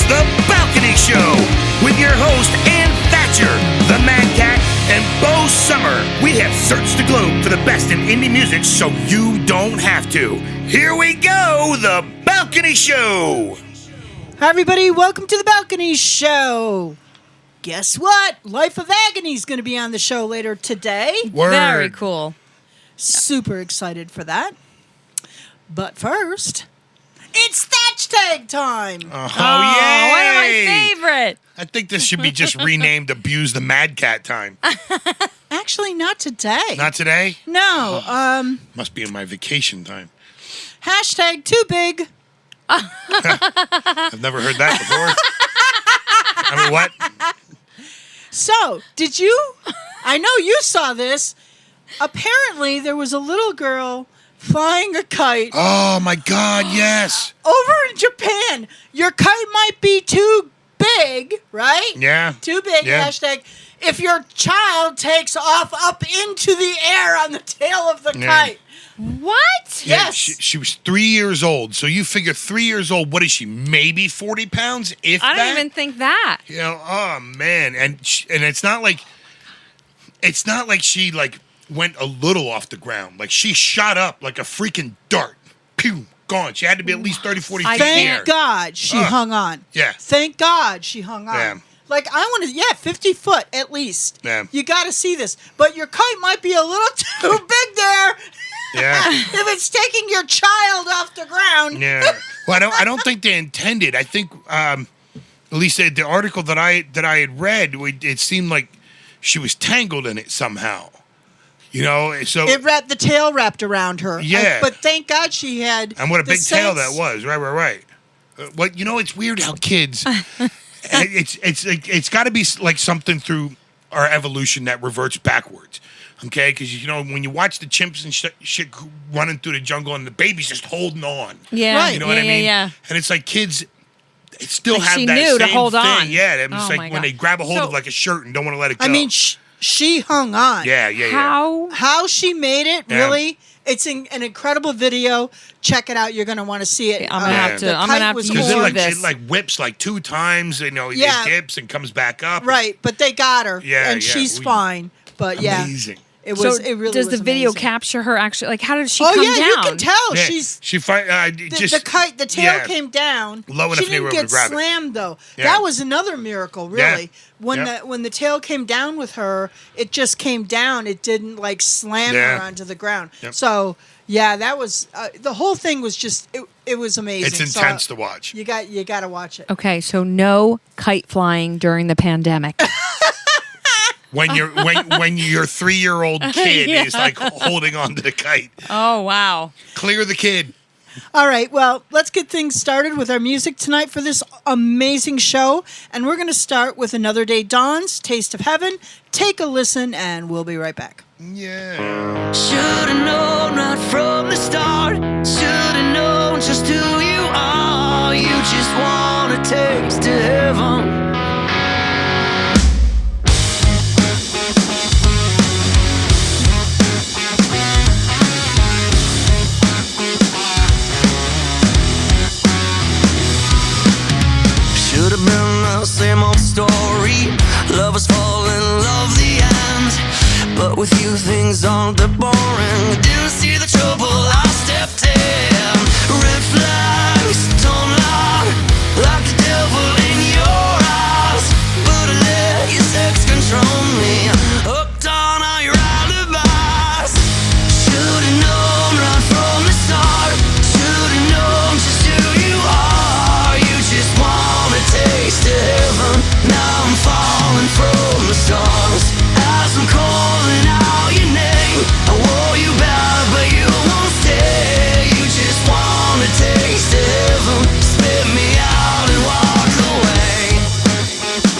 The Balcony Show with your host, Ann Thatcher, the MADCAT, and Bo Sommer. We have searched the globe for the best in indie music so you don't have to. Here we go, The Balcony Show. Hi, everybody. Welcome to The Balcony Show. Guess what? Life of Agony is going to be on the show later today. Word. Very cool. Super excited for that. But first, it's thatchtag time. Oh, yay! One of my favorite. I think this should be just renamed Abuse the MADCAT time. Actually, not today. Not today? No. Must be in my vacation time. Hashtag too big. I've never heard that before. I mean, what? So, did you? I know you saw this. Apparently, there was a little girl flying a kite. Oh, my God, yes. Over in Japan. Your kite might be too big, right? Yeah. Too big, Yeah. hashtag. If your child takes off up into the air on the tail of the kite. What? Yeah, Yes. she was 3 years old. So you figure 3 years old, what is she, maybe 40 pounds, if I that? don't even think that. You know, oh, man. And it's not like she, like, went a little off the ground. Like, she shot up like a freaking dart. Pew, gone. She had to be at least 30, 40 feet in the air. Thank God she hung on. Yeah. Thank God she hung on. Yeah. Like, I want to, 50 foot at least. Yeah. You got to see this. But your kite might be a little too big there. Yeah. If it's taking your child off the ground. Yeah. Well, I don't think they intended. I think, at least the article that I had read, it seemed like she was tangled in it somehow. You know, so The tail wrapped around her. Yeah. But thank God she had. and what a the big tail sense- that was. Right. What, you know, it's weird how kids. It's got to be like something through our evolution that reverts backwards. Okay, because, you know, when you watch the chimps and shit running through the jungle and the baby's just holding on. Yeah. Right. You know what I mean? Yeah. And it's like kids still Like have she that knew to same hold thing. on. Yeah, it's Oh like my when God. they grab a hold So- of like a shirt and don't want to let it go. I mean, she hung on. Yeah. How she made it, Yeah. really, it's an incredible video. Check it out. You're going to want to see it. I'm gonna have to- the I'm gonna kite have to was use Because gorgeous. this. it like whips like 2 times, you know, Yeah. it dips and comes back up. Right, but they got her. Yeah, and yeah, she's fine. But Amazing. it So was. It really does was the video amazing. capture her actually? Like, how did she Oh come yeah, down? you can tell Yeah, she's. she The tail yeah. came down. Low enough She to be able didn't to get grab it. slammed though. Yeah. That was another miracle, really. Yeah. When the tail came down with her, it just came down. It didn't like slam Yeah. her onto the ground. Yep. So yeah, that was the whole thing was just it was amazing. It's So, intense to watch. You got to watch it. Okay, so no kite flying during the pandemic. When your 3-year-old kid Yeah. is like holding on to the kite. Oh, wow. Clear the kid. All right, well, let's get things started with our music tonight for this amazing show. And we're going to start with Another Day Dawns, Taste of Heaven. Take a listen, and we'll be right back. Yeah. Should've known right from the start. Should've known just who you are. You just want a taste of heaven. Should've been the same old story. Lovers fall in love, the end. But with you things aren't that boring. Didn't see the trouble, I stepped in. Red flags, torn loud, like the devil in your eyes. But I let your sex control me. Hooked on all your alibis. Should've known right from the start. Should've known just who you are. You just want a taste of heaven. Now I'm falling from the stars. As I'm calling out your name, I wore you back, but you won't stay. You just want a taste of heaven. Spit me out and walk away.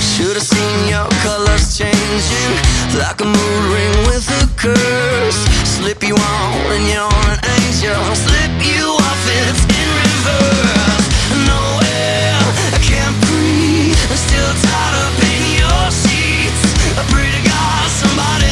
Should've seen your colors changing, like a mood ring with a curse. Slip you on and you're an angel. Slip you off, it's in reverse. No air, I can't breathe. I'm still tied up in your sheets. I pray to God somebody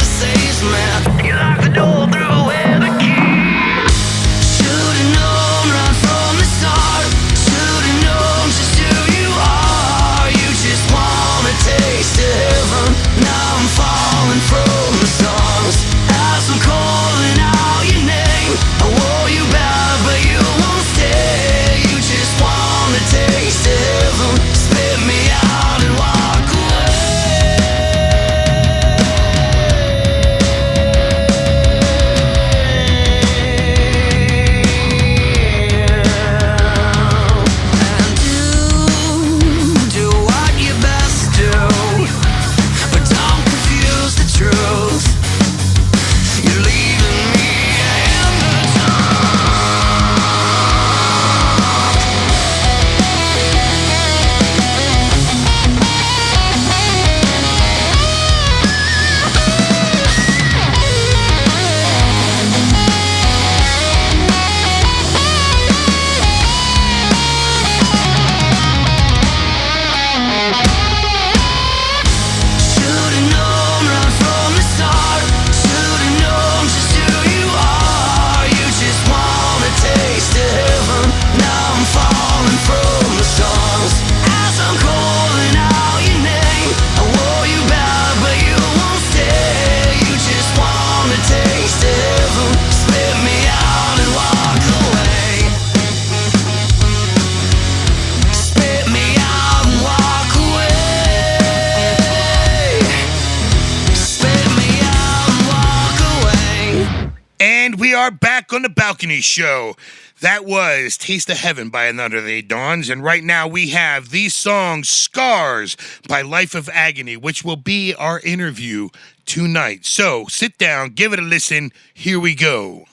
are back on the Balcony Show. That was Taste of Heaven by Another Day Dawns, and right now we have the song Scars by Life of Agony, which will be our interview tonight. So sit down, give it a listen. Here we go.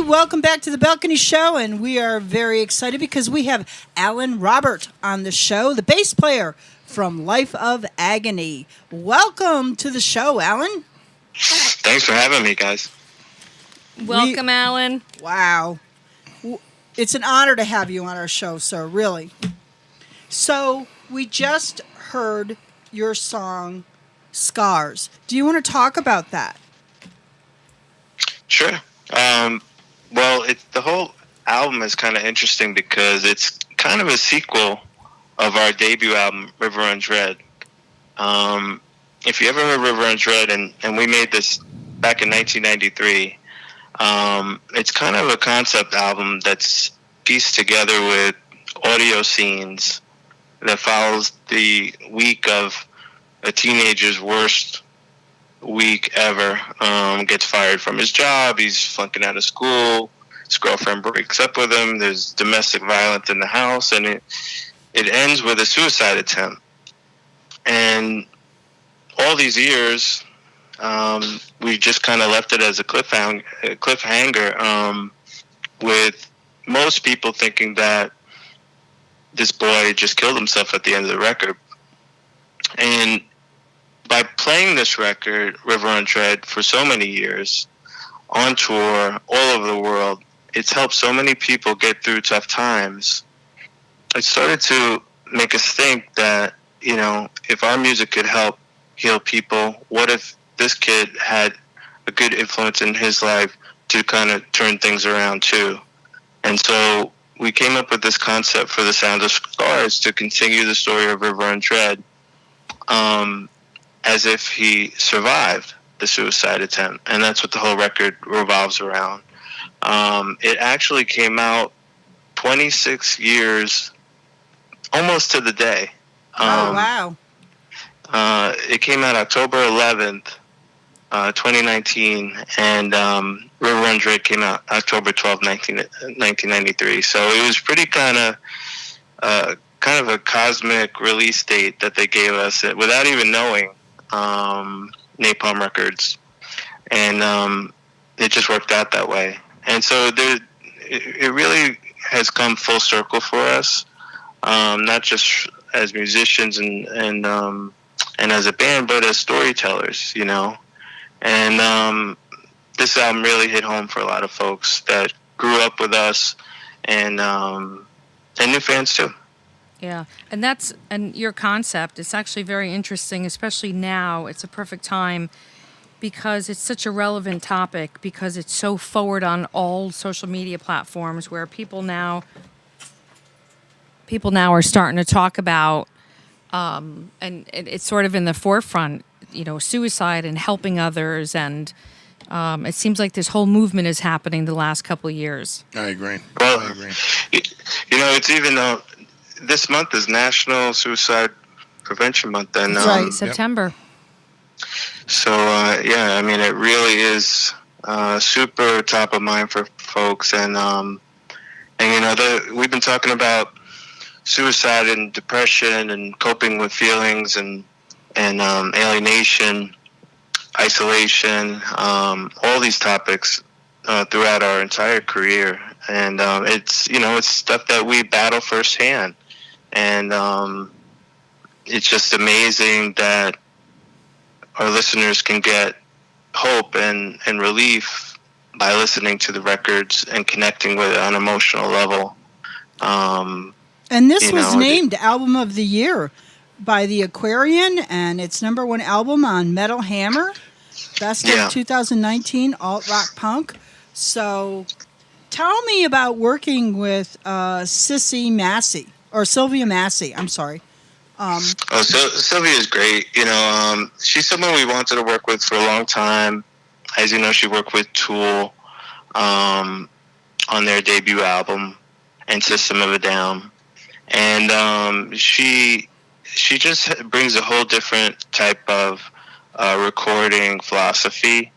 Welcome back to the Balcony Show, and we are very excited because we have Alan Robert on the show, the bass player from Life of Agony. Welcome to the show, Alan. Thanks for having me, guys. Welcome, Alan. Wow. It's an honor to have you on our show, sir, really. So, we just heard your song, Scars. Do you want to talk about that? Sure. Well, the whole album is kind of interesting because it's kind of a sequel of our debut album, River Runs Red. If you ever heard River Runs Red, and we made this back in 1993, it's kind of a concept album that's pieced together with audio scenes that follows the week of a teenager's worst week ever. Gets fired from his job, he's flunking out of school, his girlfriend breaks up with him, there's domestic violence in the house, and it ends with a suicide attempt. And all these years, we just kind of left it as a cliffhanger, with most people thinking that this boy just killed himself at the end of the record. And by playing this record, River Runs Red, for so many years, on tour, all over the world, it's helped so many people get through tough times. It started to make us think that, you know, if our music could help heal people, what if this kid had a good influence in his life to kind of turn things around too? And so we came up with this concept for the Sound of Scars to continue the story of River Runs Red, as if he survived. the suicide attempt, and that's what the whole record revolves around. It actually came out 26 years, almost to the day. Oh, wow. It came out October 11th, 2019, and River Runs Red came out October 12th, 1993. So it was pretty kind of a cosmic release date that they gave us without even knowing Napalm Records, and it just worked out that way. And so it really has come full circle for us, not just as musicians and as a band, but as storytellers, you know. And this album really hit home for a lot of folks that grew up with us, and new fans too. Yeah, and your concept, it's actually very interesting, especially now. It's a perfect time because it's such a relevant topic, because it's so forward on all social media platforms, where people now are starting to talk about, and it's sort of in the forefront, you know, suicide and helping others, and it seems like this whole movement is happening the last couple of years. I agree. Well, you know, it's even this month is National Suicide Prevention Month, and That's right, September. So yeah, I mean, it really is super top of mind for folks, and you know, we've been talking about suicide and depression and coping with feelings and alienation, isolation, all these topics throughout our entire career, and it's, you know, it's stuff that we battle firsthand, and it's just amazing that our listeners can get hope and relief by listening to the records and connecting with it on an emotional level. And this was named Album of the Year by the Aquarian, and it's #1 album on Metal Hammer, Best of 2019 Alt Rock Punk. So tell me about working with Sylvia Massey. I'm sorry. Sylvia's great. You know, she's someone we wanted to work with for a long time. As you know, she worked with Tool on their debut album and System of a Down, and she just brings a whole different type of recording philosophy.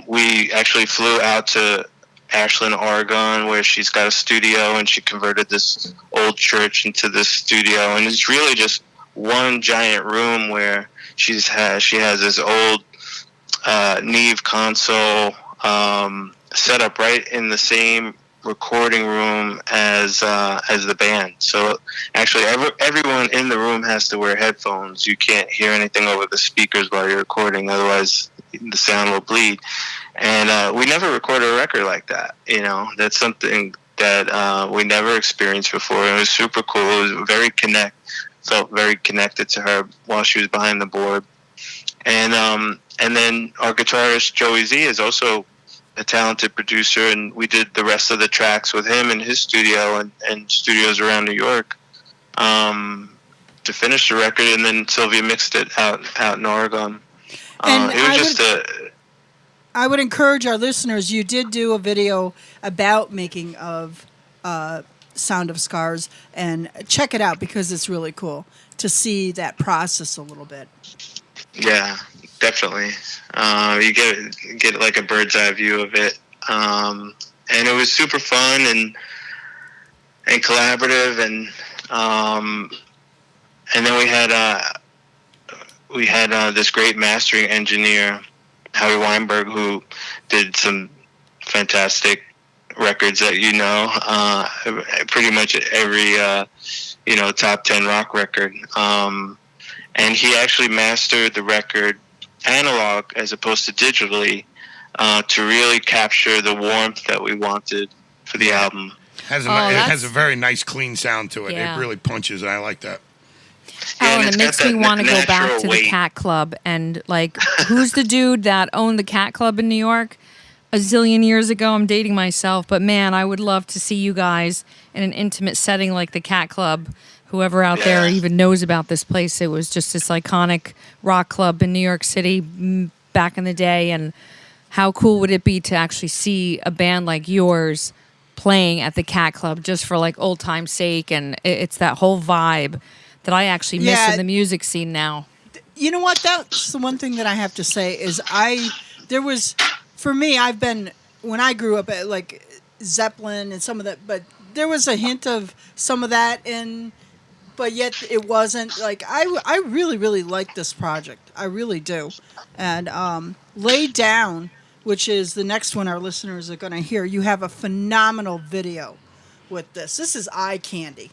We actually flew out to Ashland, Oregon, where she's got a studio, and she converted this old church into this studio, and it's really just one giant room where she has this old Neve console set up right in the same recording room as the band. So actually everyone in the room has to wear headphones. You can't hear anything over the speakers while you're recording, otherwise the sound will bleed. And we never recorded a record like that. You know, that's something that we never experienced before. It was super cool. It was felt very connected to her while she was behind the board. And then our guitarist Joey Z is also a talented producer, and we did the rest of the tracks with him in his studio and studios around New York to finish the record. And then Sylvia mixed it out in Oregon. And it was I would encourage our listeners, you did do a video about making of Sound of Scars, and check it out because it's really cool to see that process a little bit. Yeah, definitely. You get like a bird's eye view of it, and it was super fun and collaborative, and then we had this great mastering engineer, Howie Weinberg, who did some fantastic records that pretty much every top 10 rock record, and he actually mastered the record analog as opposed to digitally to really capture the warmth that we wanted for the album. It has a very nice, clean sound to it. Yeah. It really punches, and I like that. And it makes me want to go back to the Cat Club, and like, who's the dude that owned the Cat Club in New York a zillion years ago? I'm dating myself, but man, I would love to see you guys in an intimate setting like the Cat Club. Whoever out there even knows about this place, it was just this iconic rock club in New York City back in the day, and how cool would it be to actually see a band like yours playing at the Cat Club just for like old time's sake, and it's that whole vibe that I actually miss in the music scene now. You know what? That's the one thing that I have to say is for me, I've been, when I grew up at like Zeppelin and some of that, but there was a hint of some of that but yet it wasn't like, I really, really like this project. I really do. And Lay Down, which is the next one our listeners are going to hear, you have a phenomenal video with this. This is eye candy.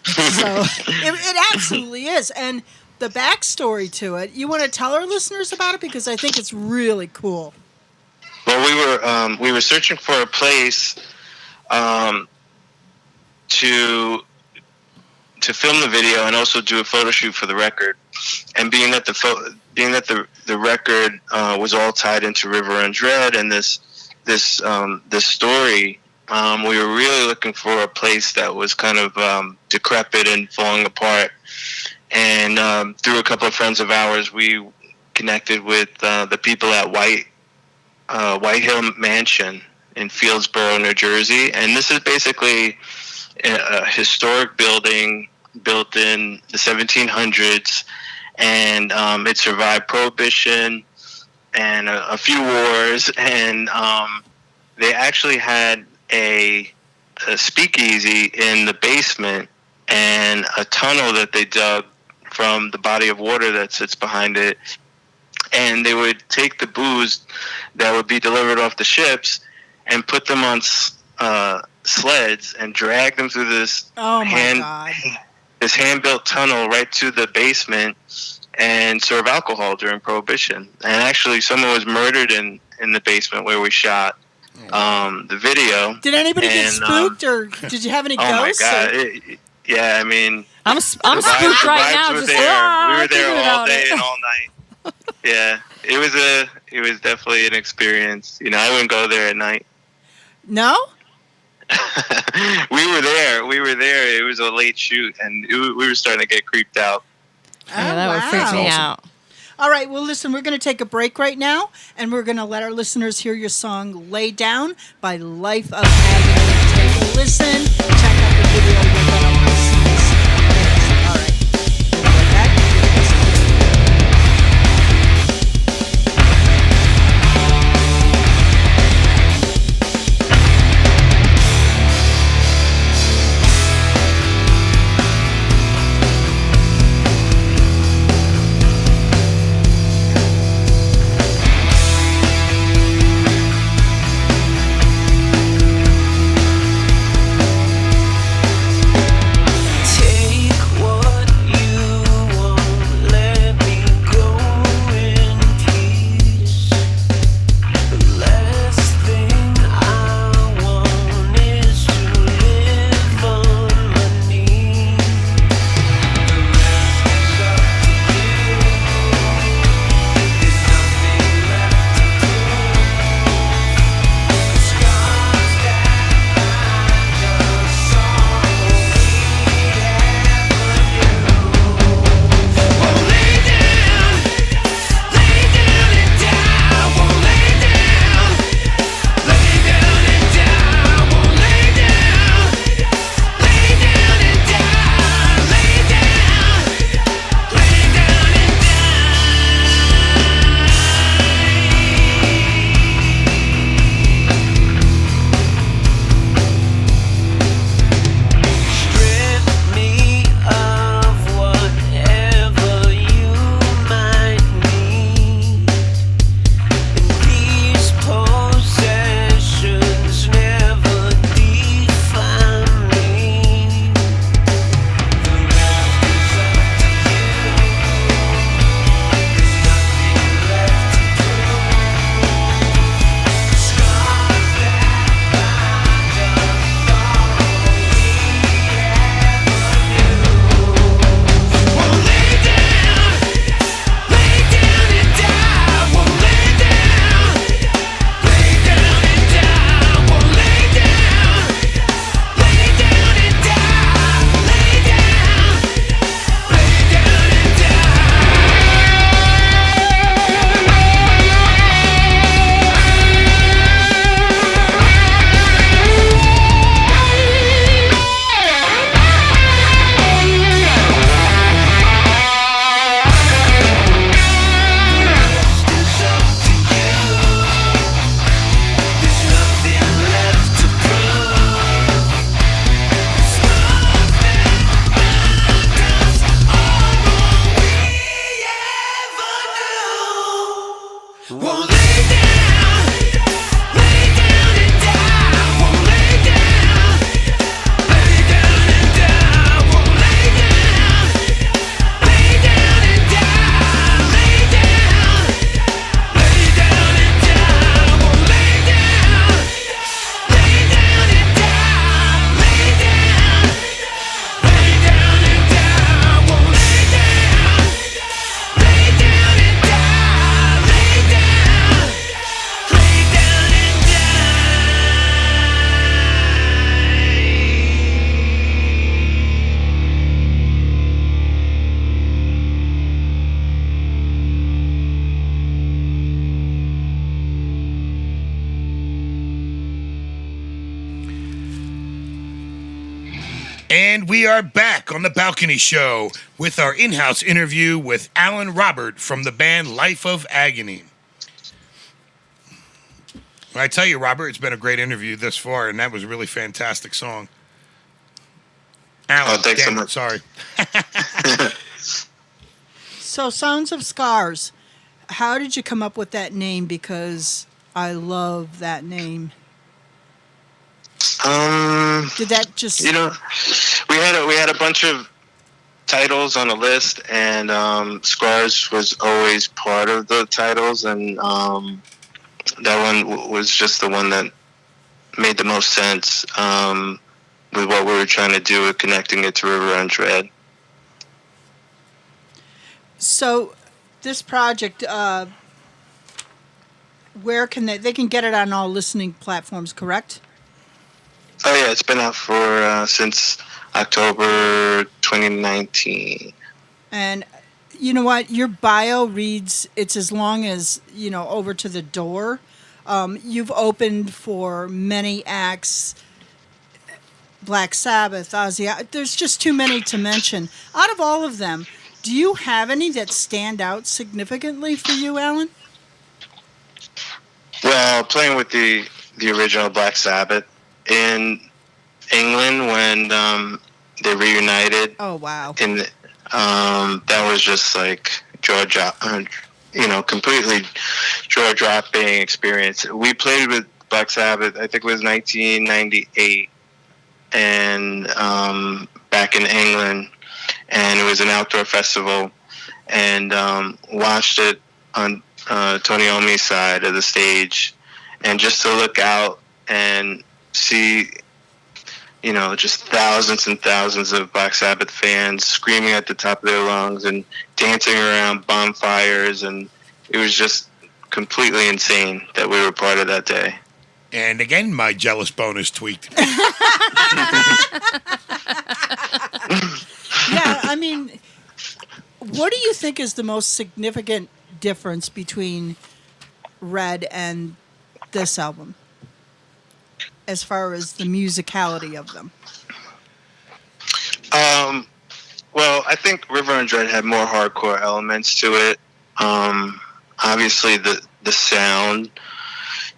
So it absolutely is. And the backstory to it, you want to tell our listeners about it? Because I think it's really cool. Well, we were searching for a place to film the video and also do a photo shoot for the record. And being that the record was all tied into River Runs Red and this story, we were really looking for a place that was kind of decrepit and falling apart. And through a couple of friends of ours, we connected with the people at White Hill Mansion in Fieldsboro, New Jersey. And this is basically a historic building built in the 1700s, and it survived Prohibition and a few wars. And they actually had a speakeasy in the basement and a tunnel that they dug from the body of water that sits behind it. And they would take the booze that would be delivered off the ships and put them on sleds and drag them through this this hand-built tunnel right to the basement and serve alcohol during Prohibition. And actually, someone was murdered in the basement where we shot the video. Did anybody get spooked, or did you have any ghosts? Oh my God! Yeah, I mean, I'm spooked right now. We were there all day and all night. Yeah, it was definitely an experience. You know, I wouldn't go there at night. No? We were there. It was a late shoot, and we were starting to get creeped out. Yeah, that would freak me out. All right, well, listen, we're going to take a break right now, and we're going to let our listeners hear your song Lay Down by Life of Agony. Take a listen. Check out the video. We're going to listen. All right. Right back. And we are back on the Balcony Show with our in-house interview with Alan Robert from the band Life of Agony. I tell you, Robert, it's been a great interview thus far, and that was a really fantastic song. Alan, thanks so much. Sorry. So, Sounds of Scars. How did you come up with that name? Because I love that name. Did that just... we had a bunch of titles on the list, and Scars was always part of the titles, and that one was just the one that made the most sense with what we were trying to do with connecting it to River Runs Red. So, this project, where can they can get it on all listening platforms, correct? Oh yeah, it's been out for since October 2019. And you know what? Your bio reads it's as long as, over to the door. You've opened for many acts, Black Sabbath, Ozzy. There's just too many to mention. Out of all of them, do you have any that stand out significantly for you, Alan? Well, playing with the original Black Sabbath in England when they reunited. Oh wow! That was just like completely jaw-dropping experience. We played with Black Sabbath, I think it was 1998, and back in England, and it was an outdoor festival, and watched it on Tony Iommi's side of the stage, and just to look out and see, just thousands and thousands of Black Sabbath fans screaming at the top of their lungs and dancing around bonfires, and it was just completely insane that we were part of that day. And again, my jealous bone is tweaked. Yeah, I mean, what do you think is the most significant difference between Red and this album, as far as the musicality of them? Well, I think River Runs Red had more hardcore elements to it. Obviously, the sound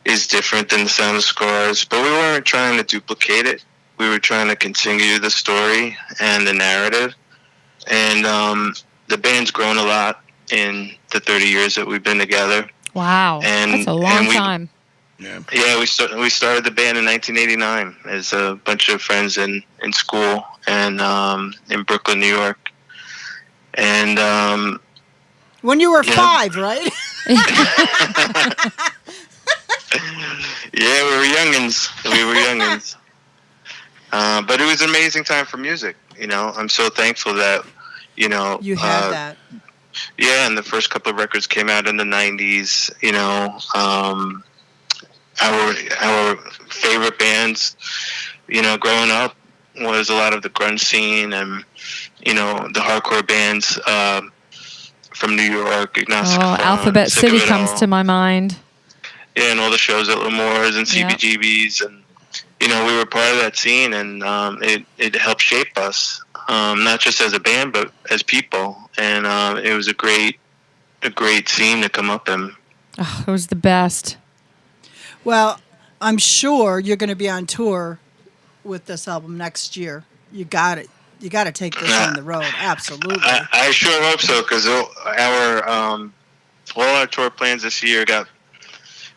is different than the sound of Scars, but we weren't trying to duplicate it. We were trying to continue the story and the narrative. And the band's grown a lot in the 30 years that we've been together. Wow, that's a long time. Yeah, we started the band in 1989 as a bunch of friends in school and in Brooklyn, New York. And when you were 5, right? Yeah, we were youngins. But it was an amazing time for music. I'm so thankful that you had that. Yeah, and the first couple of records came out in the 90s. Our favorite bands, growing up was a lot of the grunge scene and, the hardcore bands from New York, Agnostic Front, Alphabet City comes to my mind. Yeah, and all the shows at L'Amour's and CBGB's. And, we were part of that scene, and it helped shape us, not just as a band, but as people. And it was a great scene to come up in. Oh, it was the best. Well, I'm sure you're going to be on tour with this album next year. You got it. You got to take this on the road. Absolutely. I sure hope so, because all our tour plans this year got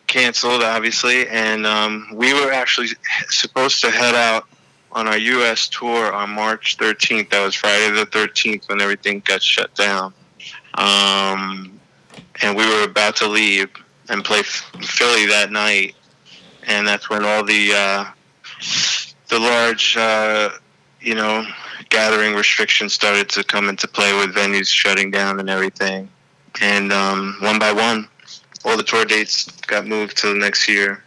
canceled, obviously, and we were actually supposed to head out on our U.S. tour on March 13th. That was Friday the 13th when everything got shut down. And we were about to leave and play Philly that night, and that's when all the large, gathering restrictions started to come into play with venues shutting down and everything. And one by one, all the tour dates got moved to the next year.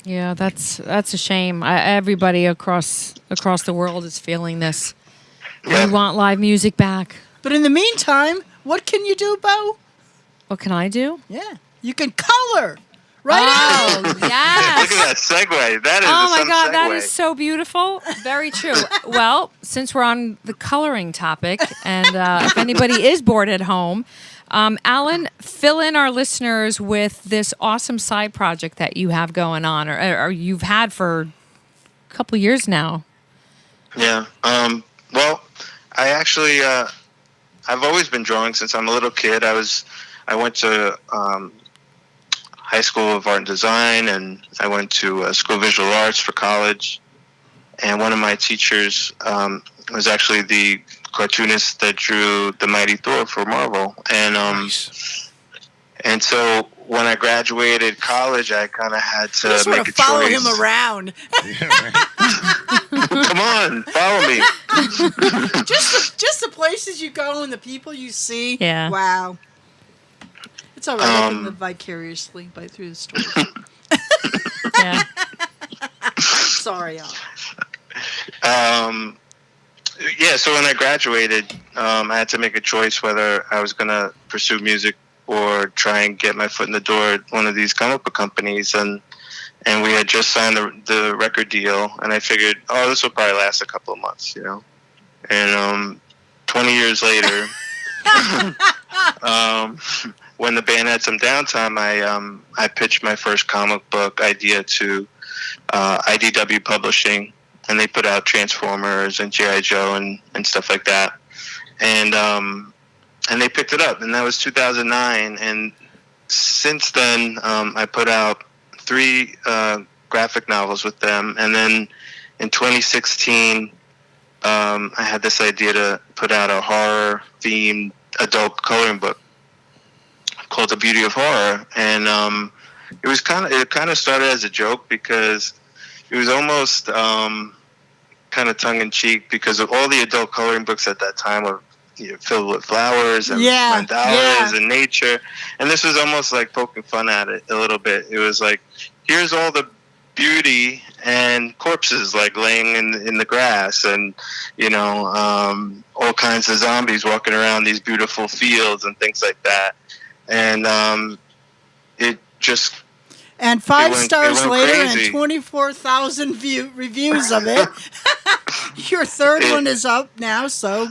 Yeah, that's a shame. Everybody across the world is feeling this. Yeah. We want live music back. But in the meantime, what can you do, Bo? What can I do? Yeah. You can color. Right Oh, on. yes. Look at that segue. That is Oh my some God, segue. that is so beautiful. Very true. Well, since we're on the coloring topic, and if anybody is bored at home, Alan, fill in our listeners with this awesome side project that you have going on, or you've had for a couple years now. Yeah. Well, I actually, I've always been drawing since I'm a little kid. I went to High School of Art and Design, and I went to School of Visual Arts for college. And one of my teachers was actually the cartoonist that drew the Mighty Thor for Marvel. And Nice. and so when I graduated college, I kind of had to Just want make to a follow choice. him around. Yeah, right. Come on, follow me. Just the places you go and the people you see. Yeah. Wow. It's all right. I can live vicariously through the story. Yeah. Sorry, Al. Yeah, so when I graduated, I had to make a choice whether I was going to pursue music or try and get my foot in the door at one of these comic book companies. And we had just signed the record deal, and I figured, oh, this will probably last a couple of months, you know. And 20 years later, when the band had some downtime, I pitched my first comic book idea to IDW Publishing, and they put out Transformers and G.I. Joe and stuff like that. And they picked it up, and that was 2009. And since then, I put out 3 graphic novels with them. And then in 2016, I had this idea to put out a horror-themed adult coloring book called The Beauty of Horror. And it kind of started as a joke because it was almost kind of tongue-in-cheek because of all the adult coloring books at that time were filled with flowers and mandalas and nature. And this was almost like poking fun at it a little bit. It was like, here's all the beauty and corpses like laying in the grass, and all kinds of zombies walking around these beautiful fields and things like that. And it just... And 5 stars went later crazy. and 24,000 reviews of it. Your third one is up now, so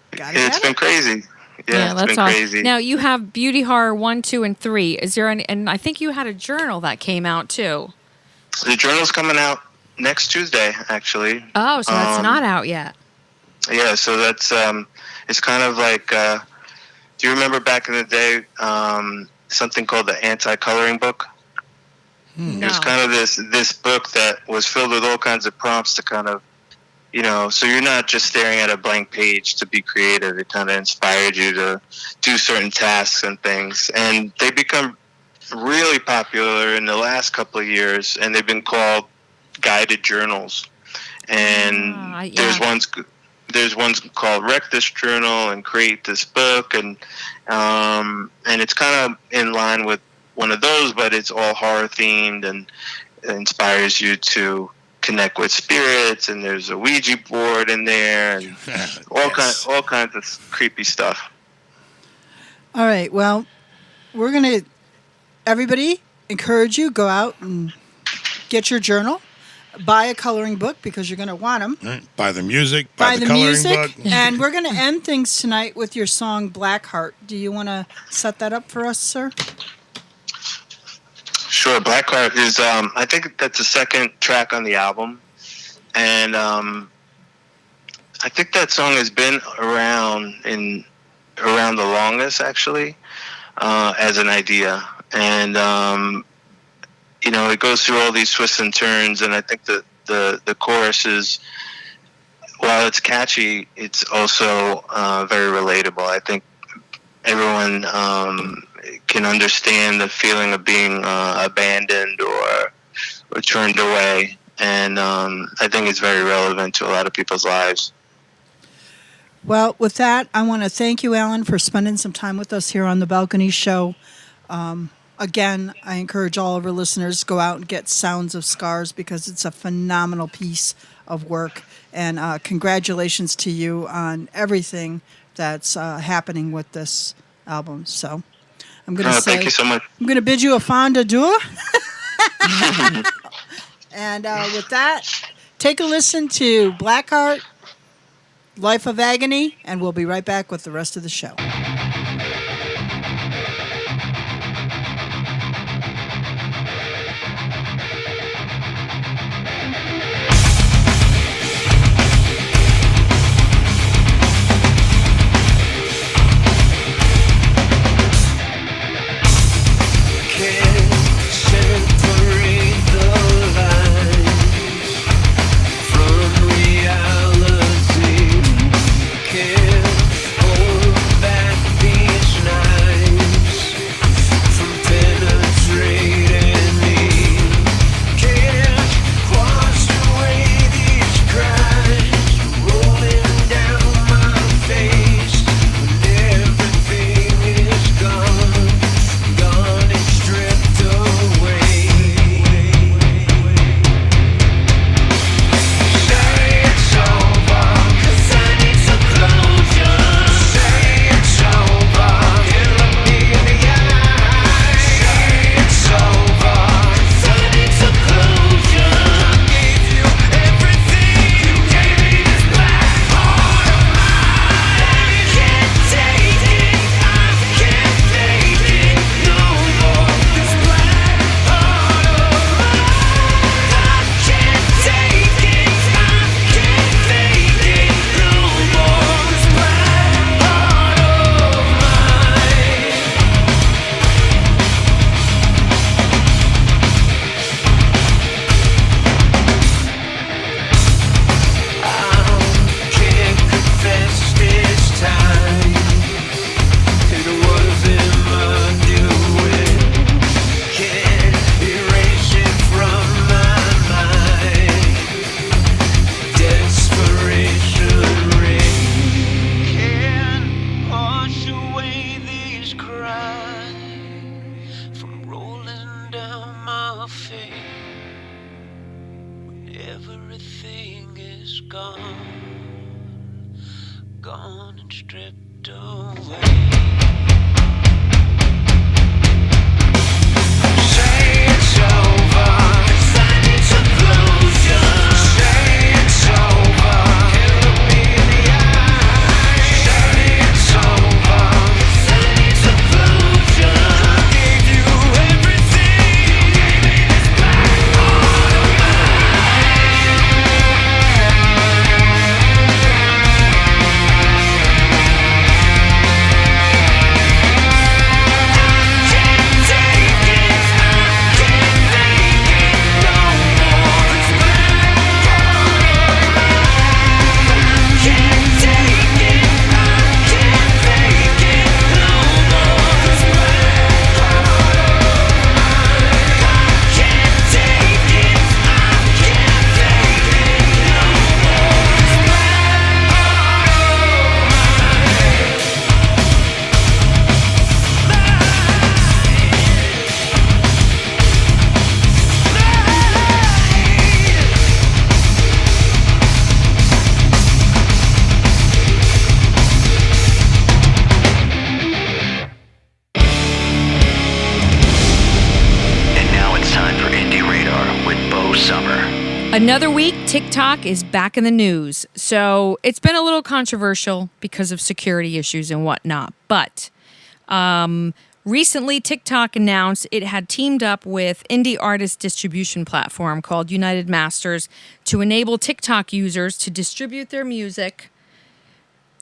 gotta It's get been it. crazy. Yeah, it's that's been awesome. crazy. Now you have Beauty Horror 1, 2, and 3. Is there any? And I think you had a journal that came out too. The journal's coming out next Tuesday, actually. Oh, so that's not out yet. Yeah, so that's it's kind of like. Do you remember back in the day something called the anti-coloring book? No. It was kind of this book that was filled with all kinds of prompts to kind of, so you're not just staring at a blank page to be creative. It kind of inspired you to do certain tasks and things. And they become really popular in the last couple of years, and they've been called guided journals. And there's ones called Wreck This Journal and Create This Book, and it's kind of in line with one of those, but it's all horror themed and it inspires you to connect with spirits, and there's a Ouija board in there and all kinds of creepy stuff. All right, well, we're going to, everybody, encourage you, go out and get your journal, buy a coloring book because you're going to want them. Right. Buy the music, buy the coloring book. And we're going to end things tonight with your song Blackheart. Do you want to set that up for us, sir? Sure. Blackheart is, I think that's the second track on the album. And I think that song has been around the longest, actually, as an idea. And, it goes through all these twists and turns. And I think that the chorus is, while it's catchy, it's also very relatable. I think everyone can understand the feeling of being abandoned or turned away, and I think it's very relevant to a lot of people's lives. Well, with that, I want to thank you, Alan, for spending some time with us here on the Balcony Show. Again, I encourage all of our listeners to go out and get Sounds of Scars because it's a phenomenal piece of work. And congratulations to you on everything that's happening with this album. So I'm going to say. Thank you so much. I'm going to bid you a fin d'adieu. And with that, take a listen to Blackheart, Life of Agony, and we'll be right back with the rest of the show. Gone and stripped away. Say it's over, 'cause I need some closure. Say it's over, and look me in the eye. Say it's over, 'cause I need some closure. I gave you everything, you gave me this black heart of Another week, TikTok is back in the news. So it's been a little controversial because of security issues and whatnot. But recently, TikTok announced it had teamed up with indie artist distribution platform called United Masters to enable TikTok users to distribute their music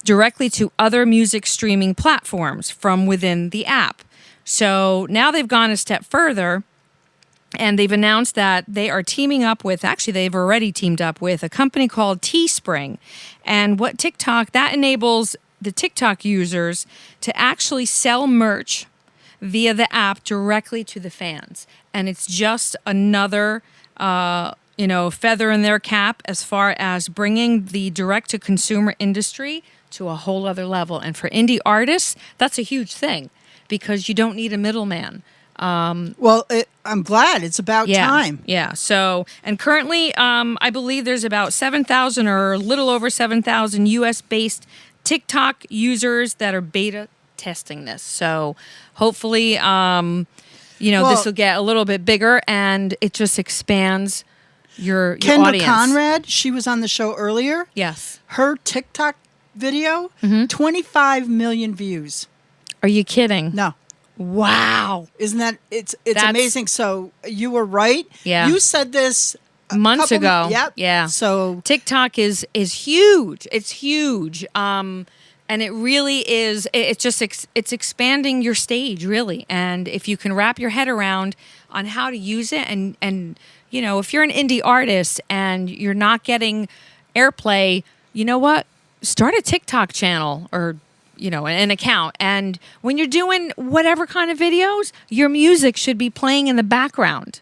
directly to other music streaming platforms from within the app. So now they've gone a step further. And they've announced that they are teaming up with, actually, they've already teamed up with a company called Teespring. And what TikTok, that enables the TikTok users to actually sell merch via the app directly to the fans. And it's just another, feather in their cap as far as bringing the direct-to-consumer industry to a whole other level. And for indie artists, that's a huge thing because you don't need a middleman. I'm glad. It's about time. Yeah. So, and currently, I believe there's about 7,000 or a little over 7,000 U.S.-based TikTok users that are beta testing this. So hopefully, this will get a little bit bigger, and it just expands your Kendall audience. Conrad, she was on the show earlier. Yes. Her TikTok video, 25 million views. Are you kidding? No. Wow. Isn't that it's amazing? So you were right. Yeah. You said this months ago. Yep. Yeah. So TikTok is huge. It's huge. And it really is. It's expanding your stage, really. And if you can wrap your head around on how to use it, and if you're an indie artist and you're not getting airplay, you know what? Start a TikTok channel or an account. And when you're doing whatever kind of videos, your music should be playing in the background.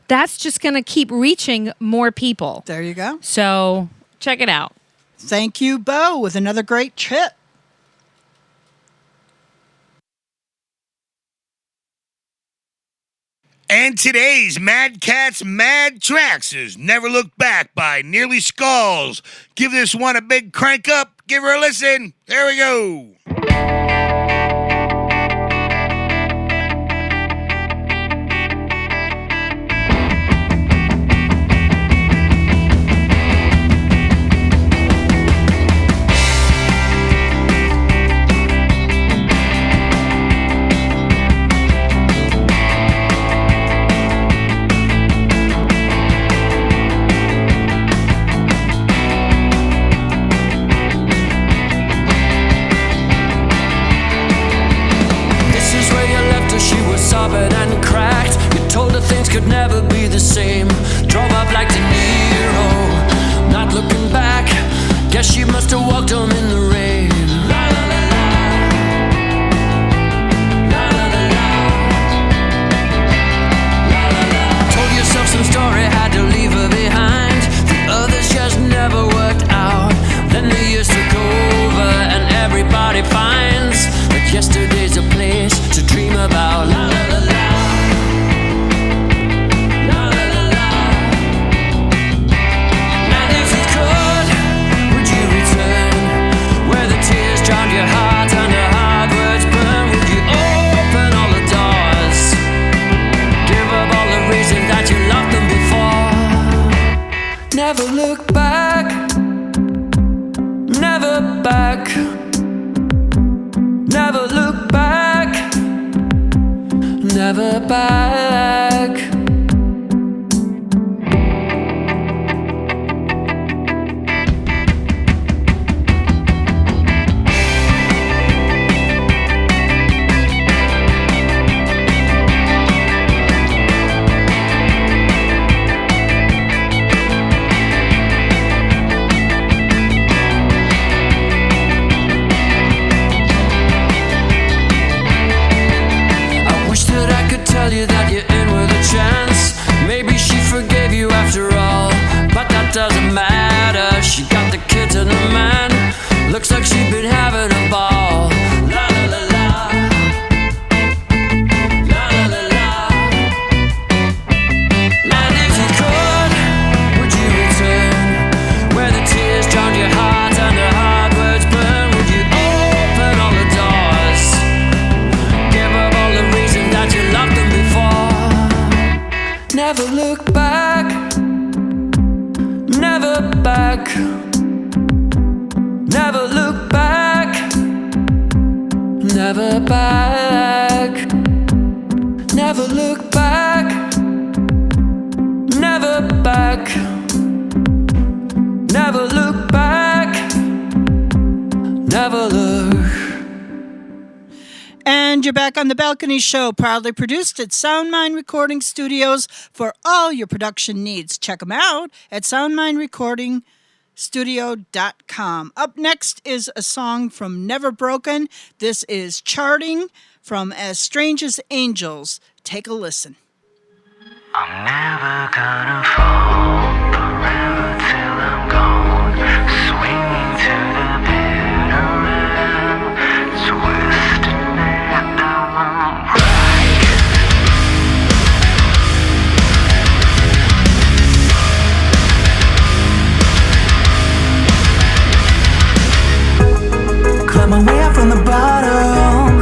That's just going to keep reaching more people. there you go. So check it out. Thank you, Bo, with another great trip. And today's MADCAT's MADTRAX is Never Look Back by Nearly Skulls. Give this one a big crank up. Give her a listen. There we go. Sobbing and cracked. You told her things could never be the same. Drove up like De Niro, not looking back. Guess she must have walked home in the rain. La la la la, la la la la, la la la. Told yourself some story, had to leave her behind. The others just never worked out. Then the years took over, and everybody finds that yesterday's a place to dream about. La la la la, la la la la. And if you could, would you return where the tears drowned your heart and the hard words burn? Would you open all the doors, give up all the reasons that you loved them before? Never look back, never back. Never look back, never back. Tell you that you're in with a chance. Maybe she forgave you after all, but that doesn't matter. She got the kids and the man. Looks like she'd been having a ball. La la la la, la la la la. And if you could, would you return where the tears drowned your heart and the hard words burn? Would you open all the doors, give up all the reasons that you loved them before? Never look back, never back. Never look back, never back. Never look back, never back. Never look back, never look. And you're back on the Balcony Show, proudly produced at Soundmind Recording Studios for all your production needs. Check them out at soundmindrecordingstudio.com. Up next is a song from Never Broken. This is Charting from As Strange as Angels. Take a listen. I'm never gonna fall forever till I'm gone, swinging to the bitter end, twisting it down right. Climb my way up from the bottom,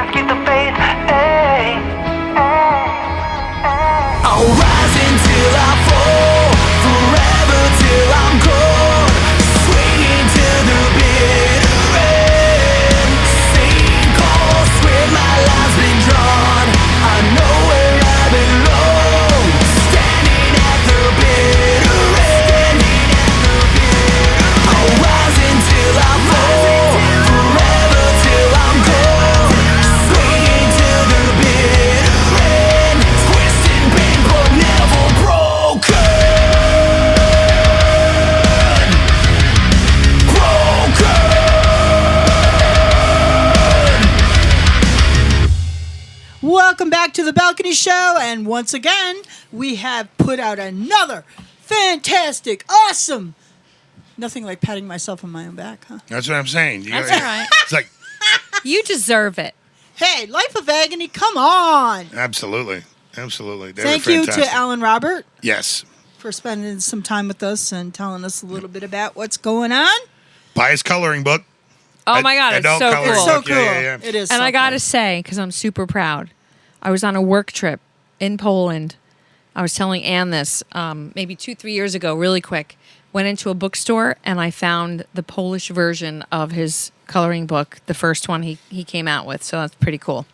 strength, keep the faith. Hey, hey, hey. I'll rise until I fall, forever till I'm gone, swinging to the bitter end. Same course where my line's been drawn. I know where I belong, standing at the bitter end. I'll rise until I fall, forever till I'm gone, swinging to the bitter end. Twisted pain but never broken. Welcome back to the Balcony Show, and once again, we have put out another fantastic, awesome. Nothing like patting myself on my own back, huh? That's what I'm saying. That's all right. It's like, You deserve it. Hey, Life of Agony, come on! absolutely. They Thank were you fantastic. to Alan Robert Yes. for spending some time with us and telling us a little bit about what's going on. Buy his coloring book. Oh my God, it's Adult so coloring cool. It's so book. cool. Yeah. It is. And so I gotta cool. say, because I'm super proud, I was on a work trip in Poland. I was telling Ann this maybe 2-3 years ago, really quick. Went into a bookstore and I found the Polish version of his coloring book, the first one he came out with. So that's pretty cool.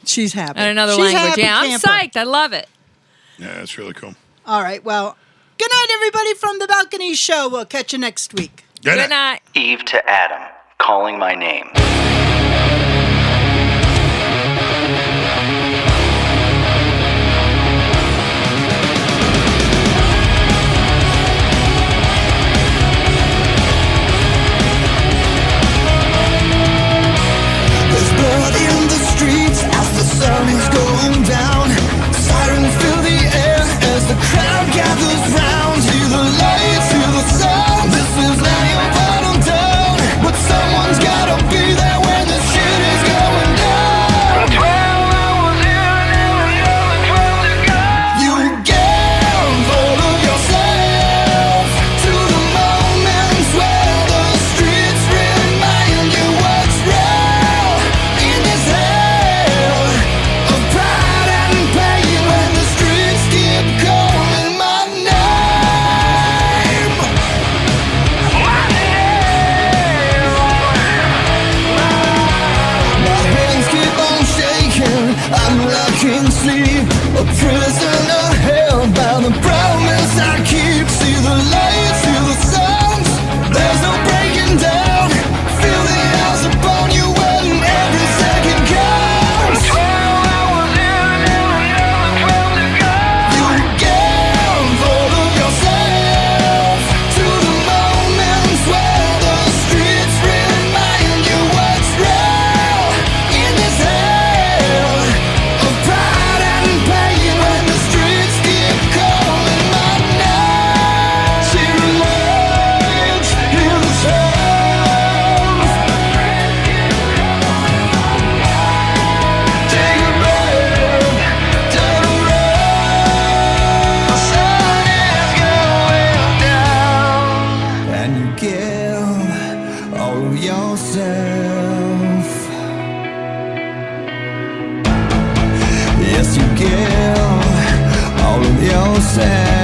She's happy. And another She's language. happy Yeah, I'm camper. psyched. I love it. Yeah, that's really cool. All right. Well, good night, everybody, from the Balcony Show. We'll catch you next week. Good night. Eve to Adam, calling my name. There's blood in the streets as the sun is going down. Sirens fill the air as the crowd gathers round. See the lights, hear the sound. This is now your final down. But someone's gotta be there when the shit is going down. 12 hours in and another 12 to go. You give all of yourself to the moments where the streets remind you what's real. In this hell of pride and pain, when the streets keep calling my name. My hands keep on shaking, I'm lacking sleep, a prisoner held by the promise I keep. See the lights, hear the sounds, there's no breaking down. Feel the hours upon you when every second counts. 12 hours in and another 12 to go. You give all of yourself to the moments where the streets remind you what's real. In this hell of pride and pain, when the streets keep calling my name. See the lights, hear the sounds. Take a breath, turn around. The sun is going down, and you give all of yourself. Yes, you give all of yourself.